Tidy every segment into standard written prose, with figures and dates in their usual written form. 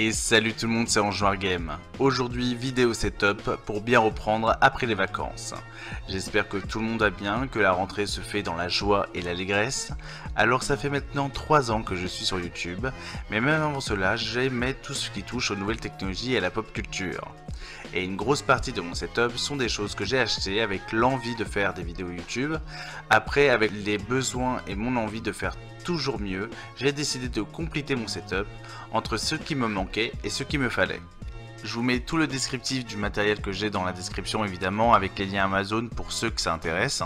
Et salut tout le monde, c'est Anjoir Game. Aujourd'hui, vidéo setup pour bien reprendre après les vacances. J'espère que tout le monde va bien, que la rentrée se fait dans la joie et l'allégresse. Alors ça fait maintenant 3 ans que je suis sur YouTube, mais même avant cela, j'aimais tout ce qui touche aux nouvelles technologies et à la pop culture. Et une grosse partie de mon setup sont des choses que j'ai achetées avec l'envie de faire des vidéos YouTube. Après, avec les besoins et mon envie de faire toujours mieux, j'ai décidé de compléter mon setup entre ce qui me manquait et ce qu'il me fallait. Je vous mets tout le descriptif du matériel que j'ai dans la description évidemment, avec les liens Amazon pour ceux que ça intéresse.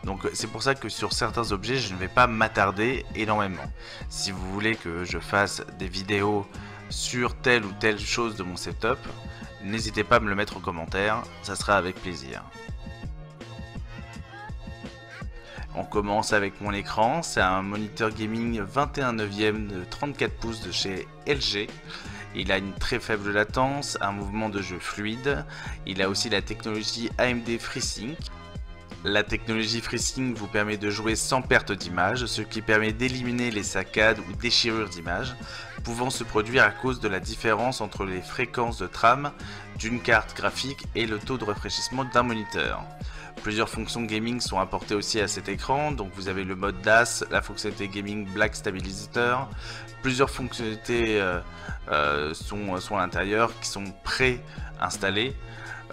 Donc c'est pour ça que sur certains objets je ne vais pas m'attarder énormément. Si vous voulez que je fasse des vidéos sur telle ou telle chose de mon setup, n'hésitez pas à me le mettre en commentaire, ça sera avec plaisir. On commence avec mon écran, c'est un moniteur gaming 21/9 de 34 pouces de chez LG. Il a une très faible latence, un mouvement de jeu fluide. Il a aussi la technologie AMD FreeSync. La technologie FreeSync vous permet de jouer sans perte d'image, ce qui permet d'éliminer les saccades ou déchirures d'image, pouvant se produire à cause de la différence entre les fréquences de trame d'une carte graphique et le taux de rafraîchissement d'un moniteur. Plusieurs fonctions gaming sont apportées aussi à cet écran, donc vous avez le mode DAS, la fonctionnalité gaming Black Stabilizer, plusieurs fonctionnalités sont à l'intérieur qui sont pré-installées.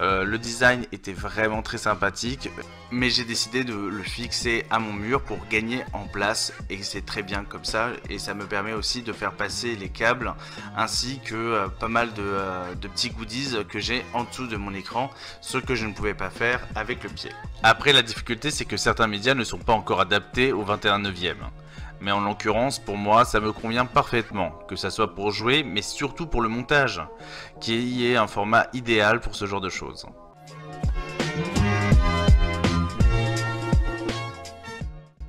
Le design était vraiment très sympathique, mais j'ai décidé de le fixer à mon mur pour gagner en place, et c'est très bien comme ça, et ça me permet aussi de faire passer les câbles ainsi que pas mal de petits goodies que j'ai en dessous de mon écran, ce que je ne pouvais pas faire avec le pied. Après, la difficulté, c'est que certains médias ne sont pas encore adaptés au 21/9. Mais en l'occurrence, pour moi, ça me convient parfaitement, que ça soit pour jouer, mais surtout pour le montage, qui est un format idéal pour ce genre de choses.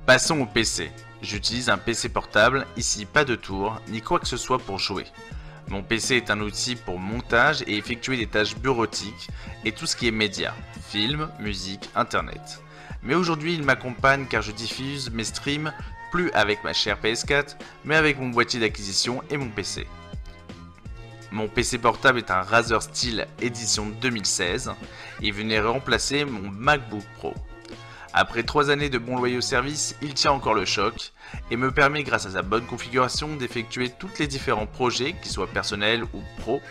Passons au PC. J'utilise un PC portable, ici pas de tour, ni quoi que ce soit pour jouer. Mon PC est un outil pour montage et effectuer des tâches bureautiques et tout ce qui est médias, films, musique, internet. Mais aujourd'hui il m'accompagne car je diffuse mes streams plus avec ma chère PS4, mais avec mon boîtier d'acquisition et mon PC. Mon PC portable est un Razer Steel édition 2016 et venait remplacer mon MacBook Pro. Après 3 années de bons loyaux services, il tient encore le choc et me permet grâce à sa bonne configuration d'effectuer tous les différents projets, qu'ils soient personnels ou pro.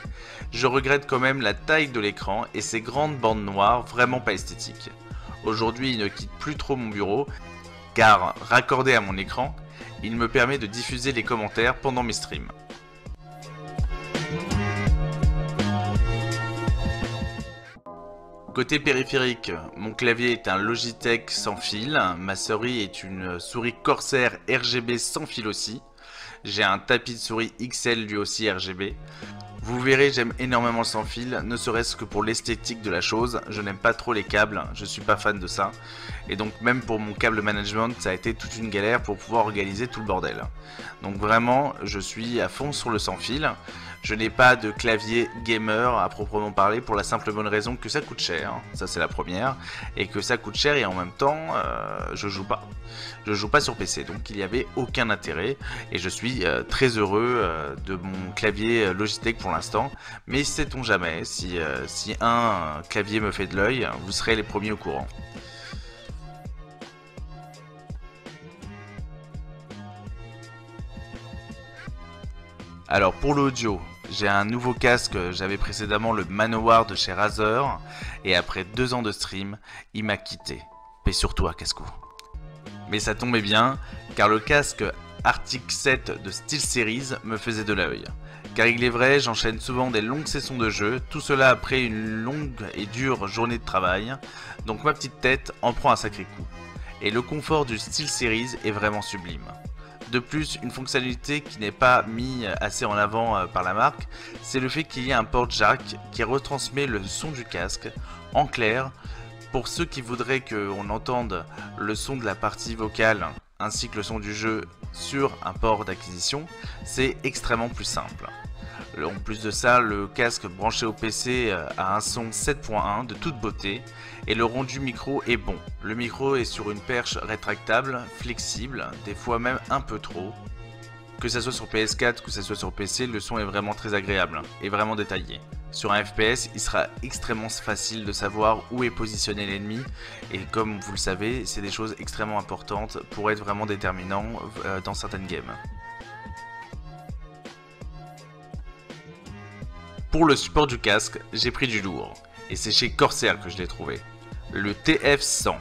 Je regrette quand même la taille de l'écran et ses grandes bandes noires vraiment pas esthétiques. Aujourd'hui il ne quitte plus trop mon bureau, car raccordé à mon écran, il me permet de diffuser les commentaires pendant mes streams. Côté périphérique, mon clavier est un Logitech sans fil, ma souris est une souris Corsair RGB sans fil aussi, j'ai un tapis de souris XL lui aussi RGB. Vous verrez, j'aime énormément le sans fil, ne serait-ce que pour l'esthétique de la chose. Je n'aime pas trop les câbles, je suis pas fan de ça. Et donc même pour mon câble management, ça a été toute une galère pour pouvoir organiser tout le bordel. Donc vraiment, je suis à fond sur le sans fil. Je n'ai pas de clavier gamer à proprement parler pour la simple bonne raison que ça coûte cher, ça c'est la première, et que ça coûte cher et en même temps je joue pas. Je joue pas sur PC, donc il n'y avait aucun intérêt et je suis très heureux de mon clavier Logitech pour l'instant, mais sait-on jamais, si un clavier me fait de l'œil, vous serez les premiers au courant. Alors pour l'audio, j'ai un nouveau casque, j'avais précédemment le Manowar de chez Razer, et après 2 ans de stream, il m'a quitté. Paix sur toi, Casco. Mais ça tombait bien, car le casque Arctic 7 de SteelSeries me faisait de l'œil. Car il est vrai, j'enchaîne souvent des longues sessions de jeu, tout cela après une longue et dure journée de travail, donc ma petite tête en prend un sacré coup. Et le confort du SteelSeries est vraiment sublime. De plus, une fonctionnalité qui n'est pas mise assez en avant par la marque, c'est le fait qu'il y ait un port jack qui retransmet le son du casque en clair. Pour ceux qui voudraient qu'on entende le son de la partie vocale ainsi que le son du jeu sur un port d'acquisition, c'est extrêmement plus simple. En plus de ça, le casque branché au PC a un son 7.1 de toute beauté et le rendu micro est bon. Le micro est sur une perche rétractable, flexible, des fois même un peu trop. Que ça soit sur PS4, que ça soit sur PC, le son est vraiment très agréable et vraiment détaillé. Sur un FPS, il sera extrêmement facile de savoir où est positionné l'ennemi et comme vous le savez, c'est des choses extrêmement importantes pour être vraiment déterminant dans certaines games. Pour le support du casque, j'ai pris du lourd et c'est chez Corsair que je l'ai trouvé. Le TF100.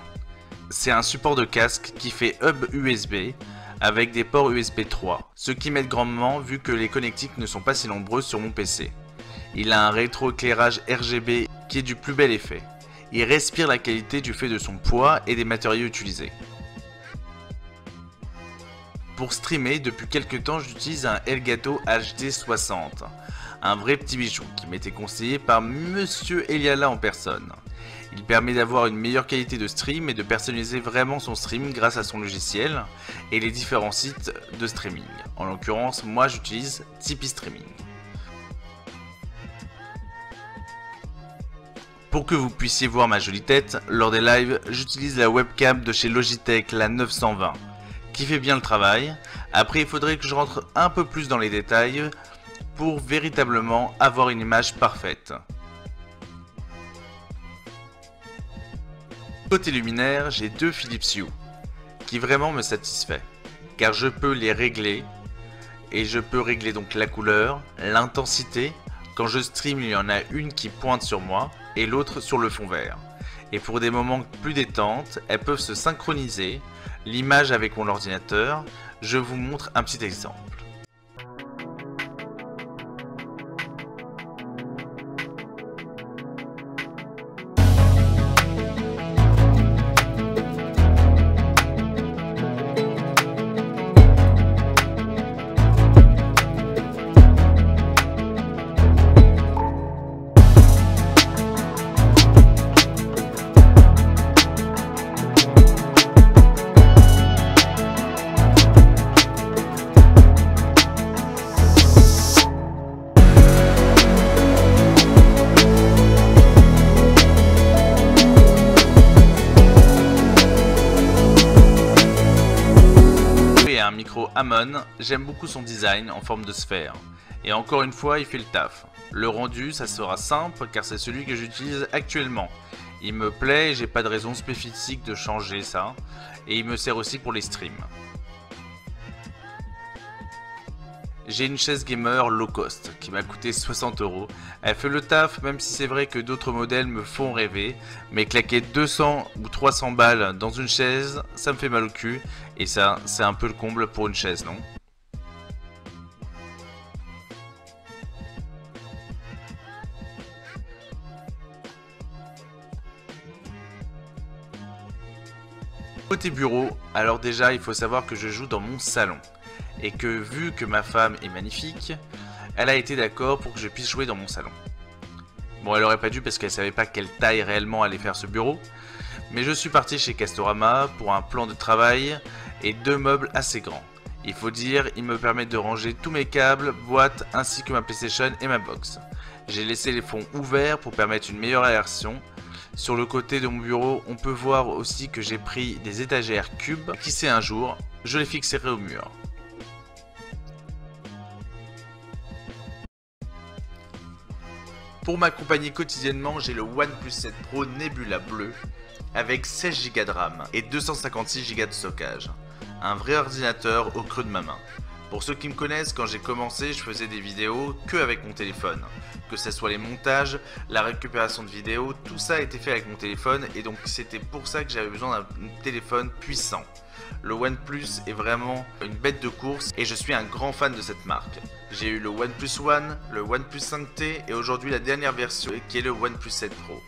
C'est un support de casque qui fait hub USB avec des ports USB 3, ce qui m'aide grandement vu que les connectiques ne sont pas si nombreux sur mon PC. Il a un rétroéclairage RGB qui est du plus bel effet. Il respire la qualité du fait de son poids et des matériaux utilisés. Pour streamer, depuis quelques temps, j'utilise un Elgato HD 60. Un vrai petit bijou qui m'était conseillé par Monsieur Eliala en personne. Il permet d'avoir une meilleure qualité de stream et de personnaliser vraiment son stream grâce à son logiciel et les différents sites de streaming. En l'occurrence, moi j'utilise Tipeee Streaming. Pour que vous puissiez voir ma jolie tête, lors des lives, j'utilise la webcam de chez Logitech, la 920, qui fait bien le travail. Après, il faudrait que je rentre un peu plus dans les détails pour véritablement avoir une image parfaite. Côté luminaire, j'ai deux Philips Hue, qui vraiment me satisfait, car je peux les régler, et je peux régler donc la couleur, l'intensité. Quand je stream, il y en a une qui pointe sur moi et l'autre sur le fond vert. Et pour des moments plus détente, elles peuvent se synchroniser, l'image avec mon ordinateur. Je vous montre un petit exemple. Un micro Hamon, j'aime beaucoup son design en forme de sphère. Et encore une fois, il fait le taf. Le rendu, ça sera simple car c'est celui que j'utilise actuellement. Il me plaît et j'ai pas de raison spécifique de changer ça. Et il me sert aussi pour les streams. J'ai une chaise gamer low cost qui m'a coûté 60 €. Elle fait le taf même si c'est vrai que d'autres modèles me font rêver. Mais claquer 200 ou 300 balles dans une chaise, ça me fait mal au cul. Et ça, c'est un peu le comble pour une chaise, non? Côté bureau, alors déjà il faut savoir que je joue dans mon salon. Et que vu que ma femme est magnifique, elle a été d'accord pour que je puisse jouer dans mon salon. Bon, elle aurait pas dû parce qu'elle savait pas quelle taille réellement allait faire ce bureau. Mais je suis parti chez Castorama pour un plan de travail et deux meubles assez grands. Il faut dire, ils me permettent de ranger tous mes câbles, boîtes ainsi que ma PlayStation et ma box. J'ai laissé les fonds ouverts pour permettre une meilleure aération. Sur le côté de mon bureau, on peut voir aussi que j'ai pris des étagères cubes. Qui sait un jour, je les fixerai au mur. Pour m'accompagner quotidiennement, j'ai le OnePlus 7 Pro Nebula bleu avec 16 Go de RAM et 256 Go de stockage. Un vrai ordinateur au creux de ma main. Pour ceux qui me connaissent, quand j'ai commencé, je faisais des vidéos que avec mon téléphone. Que ce soit les montages, la récupération de vidéos, tout ça a été fait avec mon téléphone et donc c'était pour ça que j'avais besoin d'un téléphone puissant. Le OnePlus est vraiment une bête de course et je suis un grand fan de cette marque. J'ai eu le OnePlus One, le OnePlus 5T et aujourd'hui la dernière version qui est le OnePlus 7 Pro.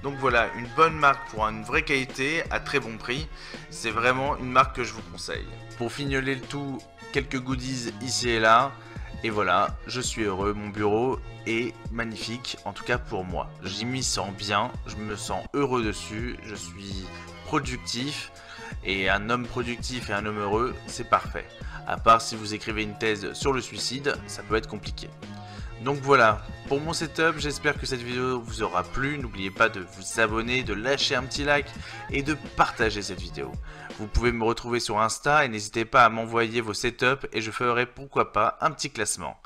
Donc voilà, une bonne marque pour une vraie qualité à très bon prix. C'est vraiment une marque que je vous conseille. Pour fignoler le tout, quelques goodies ici et là. Et voilà, je suis heureux, mon bureau est magnifique, en tout cas pour moi. J'y m'y sens bien, je me sens heureux dessus, je suis productif. Et un homme productif et un homme heureux, c'est parfait. À part si vous écrivez une thèse sur le suicide, ça peut être compliqué. Donc voilà, pour mon setup, j'espère que cette vidéo vous aura plu. N'oubliez pas de vous abonner, de lâcher un petit like et de partager cette vidéo. Vous pouvez me retrouver sur Insta et n'hésitez pas à m'envoyer vos setups et je ferai pourquoi pas un petit classement.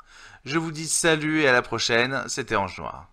Je vous dis salut et à la prochaine, c'était Ange Noir.